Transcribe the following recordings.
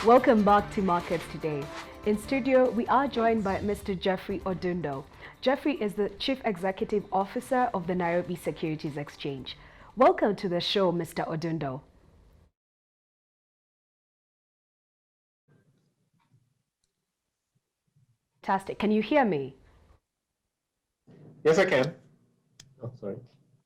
Welcome back to Markets Today. In studio, we are joined by Mr. Jeffrey Odundo. Jeffrey is the Chief Executive Officer of the Nairobi Securities Exchange. Welcome to the show, Mr. Odundo. Fantastic. Can you hear me? Yes, I can. Oh, sorry.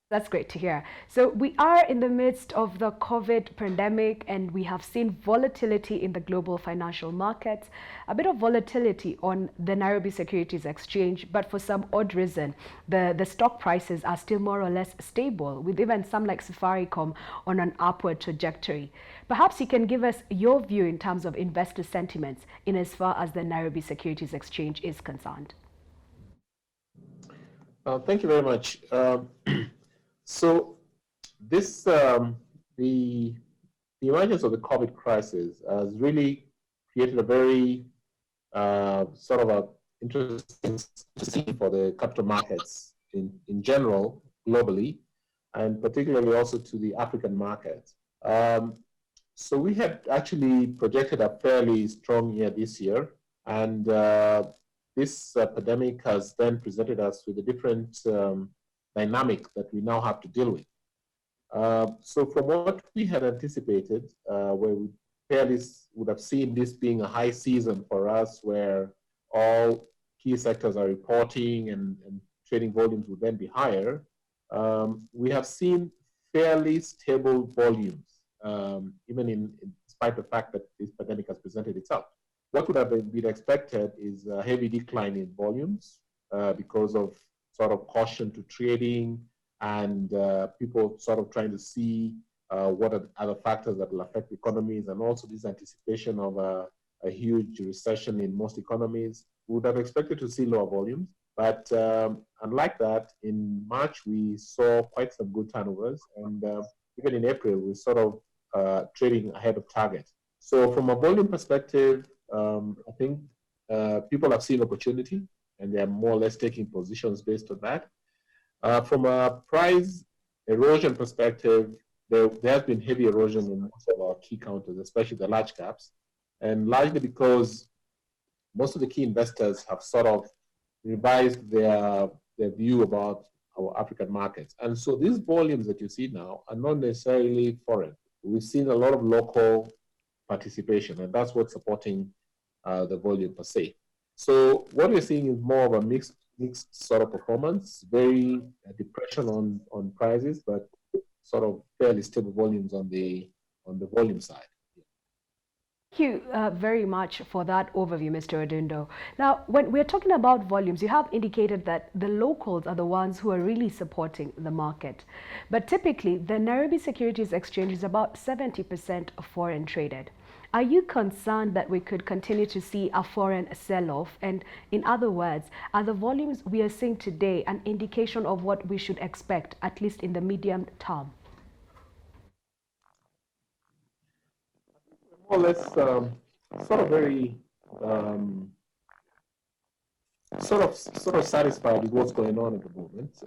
That's great to hear. So we are in the midst of the COVID pandemic and we have seen volatility in the global financial markets, a bit of volatility on the Nairobi Securities Exchange, but for some odd reason, the stock prices are still more or less stable, with even some like Safaricom on an upward trajectory. Perhaps you can give us your view in terms of investor sentiments in as far as the Nairobi Securities Exchange is concerned. Thank you very much. So this the emergence of the COVID crisis has really created a very sort of a interesting scene for the capital markets in general, globally, and particularly also to the African market. Um, so we had actually projected a fairly strong year this year, and this pandemic has then presented us with a different dynamic that we now have to deal with. So from what we had anticipated, where we fairly would have seen this being a high season for us, where all key sectors are reporting and trading volumes would then be higher, we have seen fairly stable volumes, even in spite of the fact that this pandemic has presented itself. What would have been expected is a heavy decline in volumes because of sort of caution to trading and people sort of trying to see what are the other factors that will affect economies, and also this anticipation of a huge recession in most economies. We would have expected to see lower volumes, but unlike that, in March we saw quite some good turnovers, and even in April we sort of trading ahead of target. So from a volume perspective, I think people have seen opportunity and they are more or less taking positions based on that. From a price erosion perspective, there has been heavy erosion in most of our key counters, especially the large caps, and largely because most of the key investors have sort of revised their view about our African markets. And so these volumes that you see now are not necessarily foreign. We've seen a lot of local participation, and that's what's supporting the volume per se. So what we're seeing is more of a mixed sort of performance, very depression on prices, but sort of fairly stable volumes on the volume side. Thank you very much for that overview, Mr. Odundo. Now, when we're talking about volumes, you have indicated that the locals are the ones who are really supporting the market. But typically, the Nairobi Securities Exchange is about 70% foreign traded. Are you concerned that we could continue to see a foreign sell-off? And in other words, are the volumes we are seeing today an indication of what we should expect, at least in the medium term? More or less, sort of very sort of satisfied with what's going on at the moment.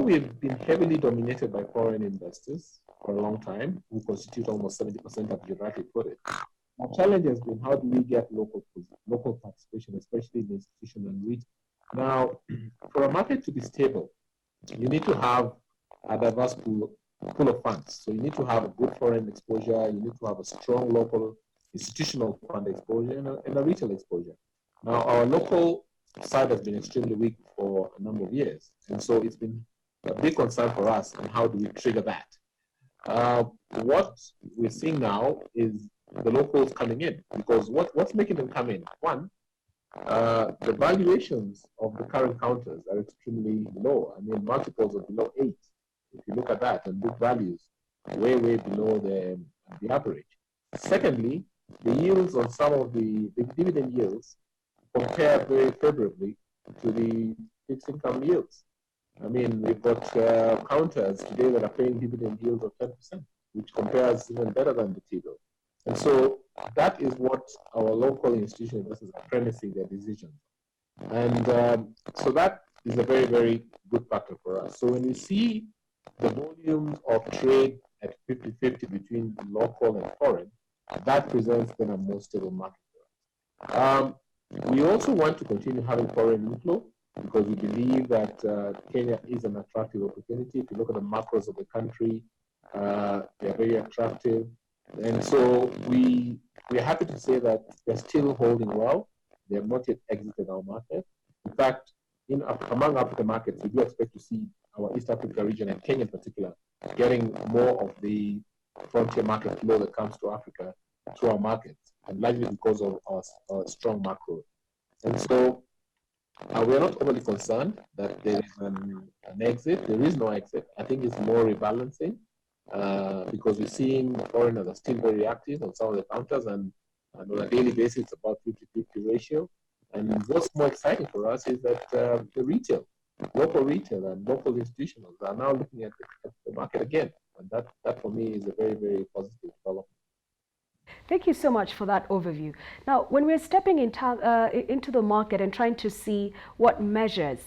We've been heavily dominated by foreign investors for a long time, who constitute almost 70% of the rightly put it. Our challenge has been, how do we get local participation, especially in the institutional and retail? Now, for a market to be stable, you need to have a diverse pool of funds. So you need to have a good foreign exposure, you need to have a strong local institutional fund exposure, and a retail exposure. Now, our local side has been extremely weak for a number of years, and so it's been a big concern for us on how do we trigger that. What we're seeing now is the locals coming in, because what's making them come in? One, the valuations of the current counters are extremely low. I mean, multiples of below 8. If you look at that, and book values way below the average. Secondly, the yields on some of the dividend yields compare very favorably to the fixed income yields. I mean, we've got counters today that are paying dividend yields of 10%, which compares even better than the T-bill. And so that is what our local institutional investors are premising their decisions. And so that is a very, very good factor for us. So when we see the volume of trade at 50-50 between local and foreign, that presents then a more stable market. We also want to continue having foreign inflow because we believe that Kenya is an attractive opportunity. If you look at the macros of the country, they're very attractive. And so we're happy to say that they're still holding well. They have not yet exited our market. In fact, among African markets, we do expect to see our East Africa region and Kenya in particular getting more of the frontier market flow that comes to Africa through our markets, and largely because of our strong macro. And so we are not overly concerned that there is an exit. There is no exit. I think it's more rebalancing because we're seeing foreigners are still very active on some of the counters, and on a daily basis, it's about 50-50 ratio. And what's more exciting for us is that the local retail and local institutionals are now looking at the market again. And that for me is a very, very positive development. Thank you so much for that overview. Now, when we're stepping into the market and trying to see what measures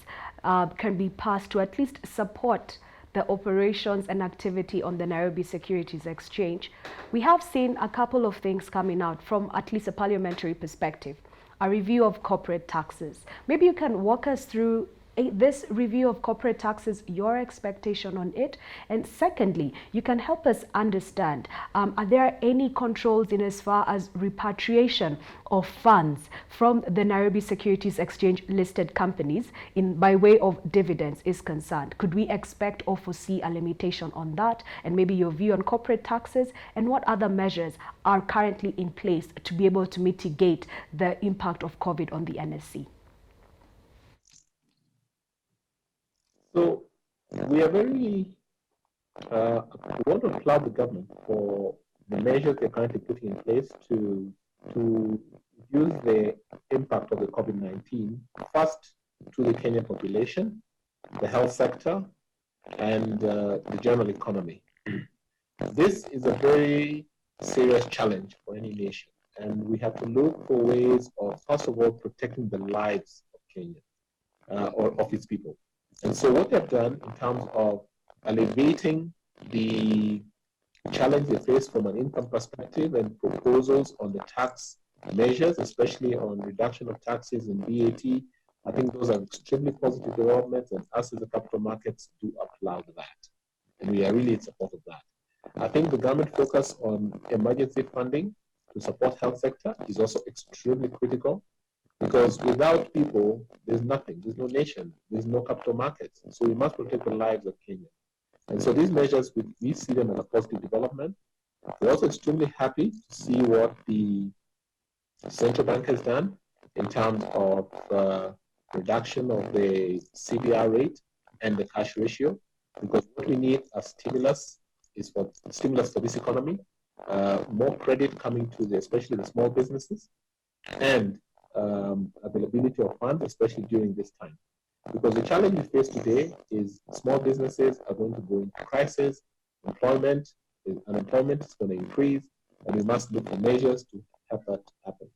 can be passed to at least support the operations and activity on the Nairobi Securities Exchange, we have seen a couple of things coming out from at least a parliamentary perspective. A review of corporate taxes. Maybe you can walk us through this review of corporate taxes, your expectation on it, and secondly, you can help us understand, are there any controls in as far as repatriation of funds from the Nairobi Securities Exchange listed companies by way of dividends is concerned? Could we expect or foresee a limitation on that, and maybe your view on corporate taxes, and what other measures are currently in place to be able to mitigate the impact of COVID on the NSC? So we are we want to applaud the government for the measures they're currently putting in place to reduce the impact of the COVID-19, first to the Kenyan population, the health sector, and the general economy. This is a very serious challenge for any nation, and we have to look for ways of, first of all, protecting the lives of Kenya or of its people. And so what they've done in terms of alleviating the challenge they face from an income perspective and proposals on the tax measures, especially on reduction of taxes and VAT, I think those are extremely positive developments, and us as the capital markets do applaud that. And we are really in support of that. I think the government focus on emergency funding to support health sector is also extremely critical. Because without people, there's nothing. There's no nation. There's no capital markets. So we must protect the lives of Kenya. And so these measures, we see them as a positive development. We're also extremely happy to see what the central bank has done in terms of reduction of the CBR rate and the cash ratio. Because what we need as stimulus is for this economy, more credit coming to especially the small businesses, and availability of funds, especially during this time. Because the challenge we face today is small businesses are going to go into crisis, unemployment is going to increase, and we must look for measures to help that happen.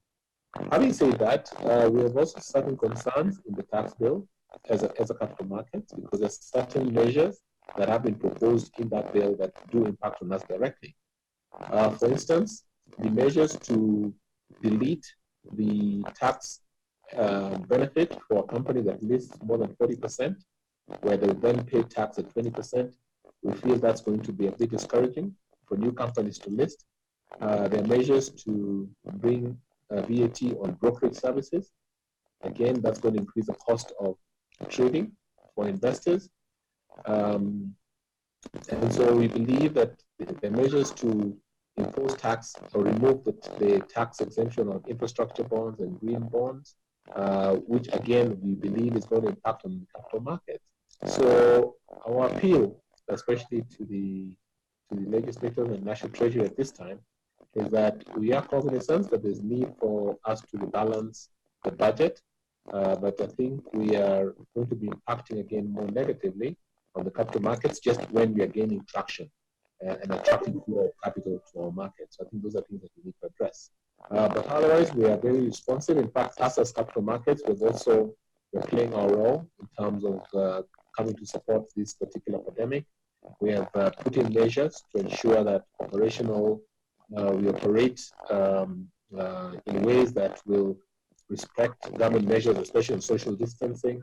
Having said that, we have also certain concerns in the tax bill as a capital market, because there's certain measures that have been proposed in that bill that do impact on us directly. For instance, the measures to delete the tax benefit for a company that lists more than 40%, where they then pay tax at 20%. We feel that's going to be a bit discouraging for new companies to list. There are measures to bring VAT on brokerage services. Again, that's going to increase the cost of trading for investors. And so we believe that the measures to impose tax or remove the tax exemption on infrastructure bonds and green bonds, which again we believe is going to impact on the capital markets. So our appeal, especially to the legislators and national treasury at this time, is that we are cognizant that there's need for us to rebalance the budget, but I think we are going to be impacting again more negatively on the capital markets just when we are gaining traction and attracting flow of capital to our markets. So I think those are things that we need to address. But otherwise, we are very responsive. In fact, us as capital markets, we're playing our role in terms of coming to support this particular pandemic. We have put in measures to ensure that operational we operate in ways that will respect government measures, especially in social distancing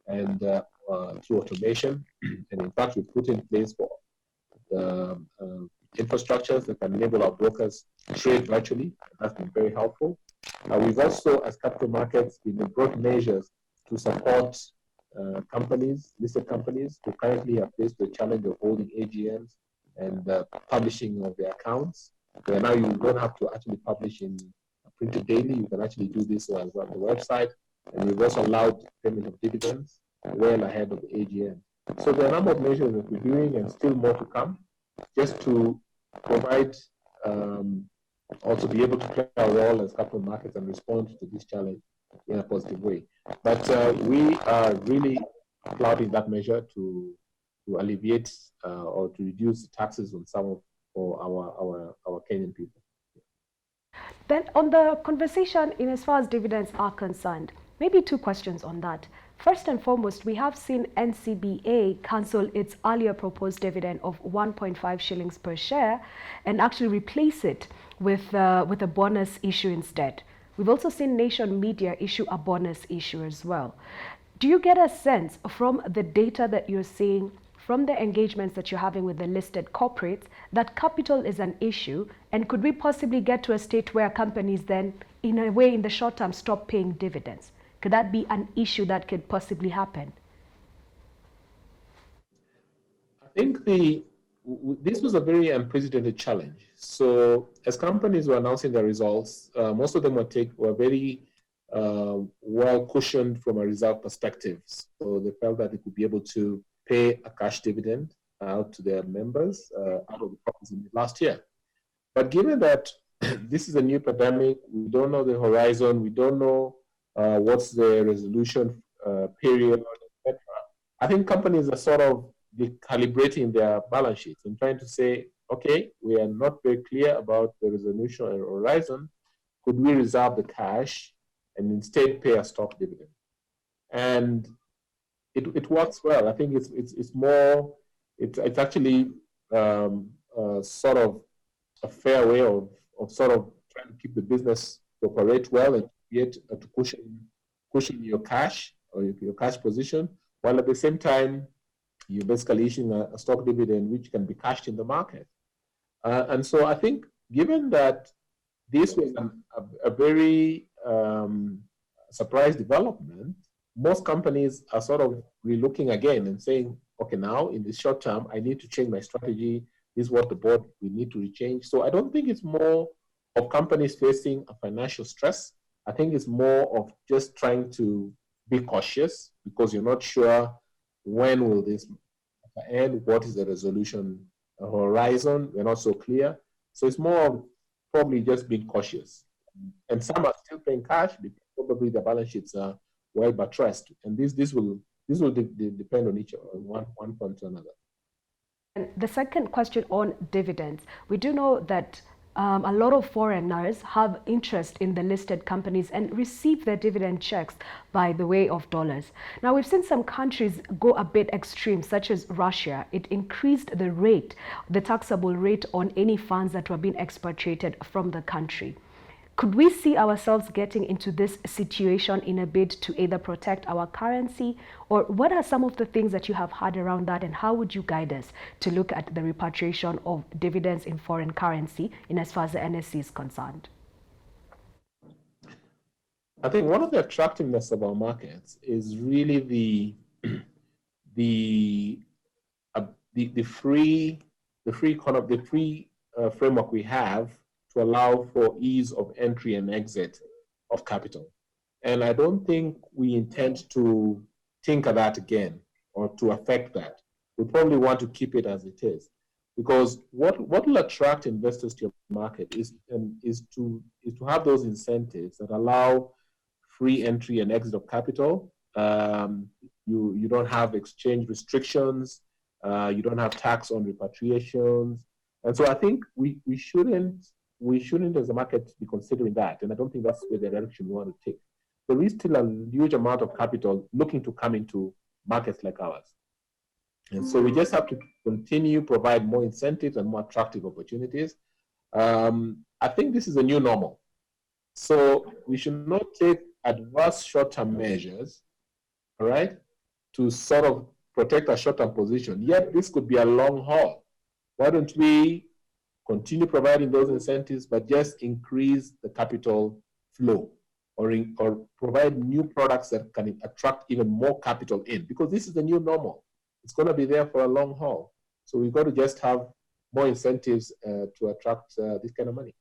and through automation. And in fact, we put in place for infrastructures that can enable our brokers to trade virtually. That's been very helpful. We've also, as capital markets, brought measures to support companies, listed companies, who currently are faced with the challenge of holding AGMs and publishing of their accounts. Where now you don't have to actually publish in printed daily, you can actually do this as well on the website. And we've also allowed payment of dividends well ahead of the AGM. So there are a number of measures that we're doing and still more to come, just to provide, also be able to play our role as capital markets and respond to this challenge in a positive way. But we are really applauding that measure to alleviate or to reduce taxes on some of our Kenyan people. Then on the conversation in as far as dividends are concerned, maybe two questions on that. First and foremost, we have seen NCBA cancel its earlier proposed dividend of 1.5 shillings per share and actually replace it with a bonus issue instead. We've also seen Nation Media issue a bonus issue as well. Do you get a sense from the data that you're seeing, from the engagements that you're having with the listed corporates, that capital is an issue? And could we possibly get to a state where companies then, in a way, in the short term, stop paying dividends? Could that be an issue that could possibly happen? I think this was a very unprecedented challenge. So as companies were announcing their results, most of them were very well cushioned from a result perspective. So they felt that they could be able to pay a cash dividend out to their members out of the profits last year. But given that this is a new pandemic, we don't know the horizon, we don't know what's the resolution period, etc. I think companies are sort of recalibrating their balance sheets and trying to say, okay, we are not very clear about the resolution and horizon. Could we reserve the cash and instead pay a stock dividend? And it works well. I think it's actually sort of a fair way of sort of trying to keep the business to operate well and yet to cushion your cash or your cash position, while at the same time you're basically issuing a stock dividend which can be cashed in the market. And so I think, given that this was a very surprise development, most companies are sort of relooking again and saying, okay, now in the short term, I need to change my strategy. This is what the board will need to rechange. So I don't think it's more of companies facing a financial stress. I think it's more of just trying to be cautious because you're not sure when will this end, what is the resolution horizon, we're not so clear. So it's more of probably just being cautious. And some are still paying cash because probably the balance sheets are well buttressed. And this will depend on each one point to another. And the second question on dividends, we do know that a lot of foreigners have interest in the listed companies and receive their dividend checks by the way of dollars. Now, we've seen some countries go a bit extreme, such as Russia. It increased the rate, the taxable rate on any funds that were being expatriated from the country. Could we see ourselves getting into this situation in a bid to either protect our currency, or what are some of the things that you have heard around that, and how would you guide us to look at the repatriation of dividends in foreign currency in as far as the NSC is concerned? I think one of the attractiveness of our markets is really the free framework we have to allow for ease of entry and exit of capital. And I don't think we intend to tinker that again or to affect that. We probably want to keep it as it is. Because what will attract investors to your market is to have those incentives that allow free entry and exit of capital. You don't have exchange restrictions. You don't have tax on repatriations. And so I think we shouldn't as a market be considering that. And I don't think that's the direction we want to take. There is still a huge amount of capital looking to come into markets like ours. And so we just have to continue provide more incentives and more attractive opportunities. I think this is a new normal. So we should not take adverse short-term measures, all right, to sort of protect a short-term position. Yet this could be a long haul. Why don't we continue providing those incentives, but just increase the capital flow, or provide new products that can attract even more capital in? Because this is the new normal. It's going to be there for a long haul. So we've got to just have more incentives to attract this kind of money.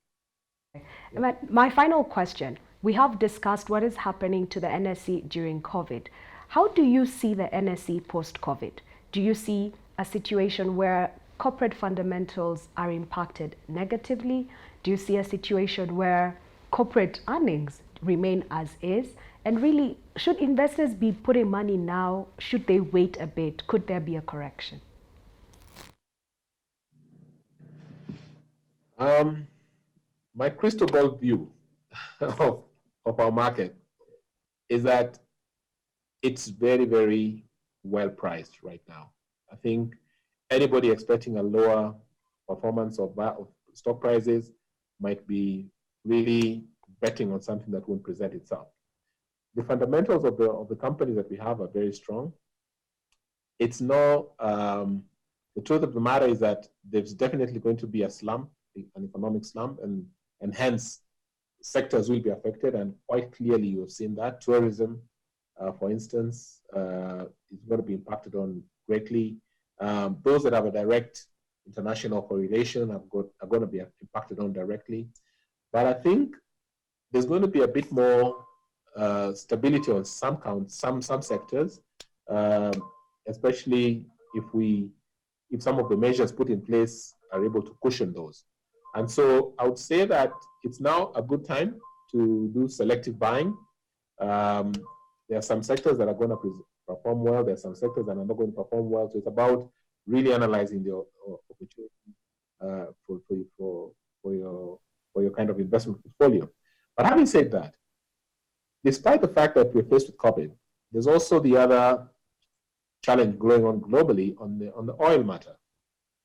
My final question, we have discussed what is happening to the NSE during COVID. How do you see the NSE post-COVID? Do you see a situation where corporate fundamentals are impacted negatively? Do you see a situation where corporate earnings remain as is? And really, should investors be putting money now? Should they wait a bit? Could there be a correction? My crystal ball view of our market is that it's very, very well priced right now. I think anybody expecting a lower performance of stock prices might be really betting on something that won't present itself. The fundamentals of the companies that we have are very strong. It's no, the truth of the matter is that there's definitely going to be a slump, an economic slump, and hence sectors will be affected. And quite clearly, you have seen that. Tourism, for instance, is going to be impacted on greatly. Those that have a direct international correlation are going to be impacted on directly. But I think there's going to be a bit more stability on some sectors, especially if some of the measures put in place are able to cushion those. And so I would say that it's now a good time to do selective buying. There are some sectors that are going to perform well. There are some sectors that are not going to perform well. So it's about really analyzing the opportunity for your kind of investment portfolio. But having said that, despite the fact that we're faced with COVID, there's also the other challenge going on globally on the oil matter.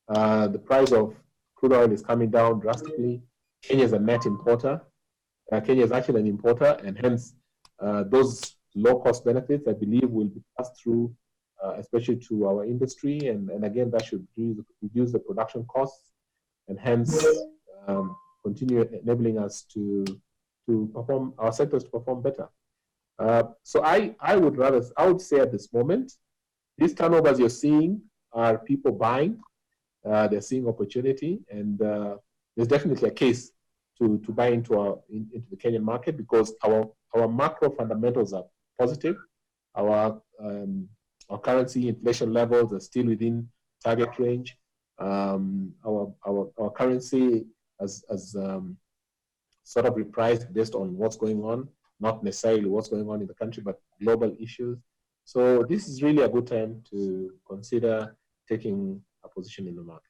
The price of crude oil is coming down drastically. Kenya is a net importer. Kenya is actually an importer, and hence those low-cost benefits, I believe, will be passed through, especially to our industry, and again, that should reduce the production costs, and hence continue enabling us to perform, our sectors to perform better. So I would say at this moment, these turnovers you're seeing are people buying. They're seeing opportunity, and there's definitely a case to buy into the Kenyan market, because our macro fundamentals are positive. Our currency inflation levels are still within target range. Our currency has sort of repriced based on what's going on, not necessarily what's going on in the country, but global issues. So this is really a good time to consider taking a position in the market.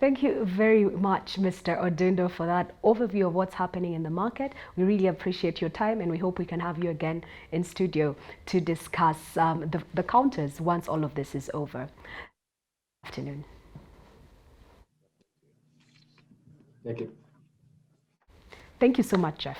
Thank you very much, Mr. Odundo, for that overview of what's happening in the market. We really appreciate your time, and we hope we can have you again in studio to discuss the counters once all of this is over. Good afternoon. Thank you. Thank you so much, Jeff.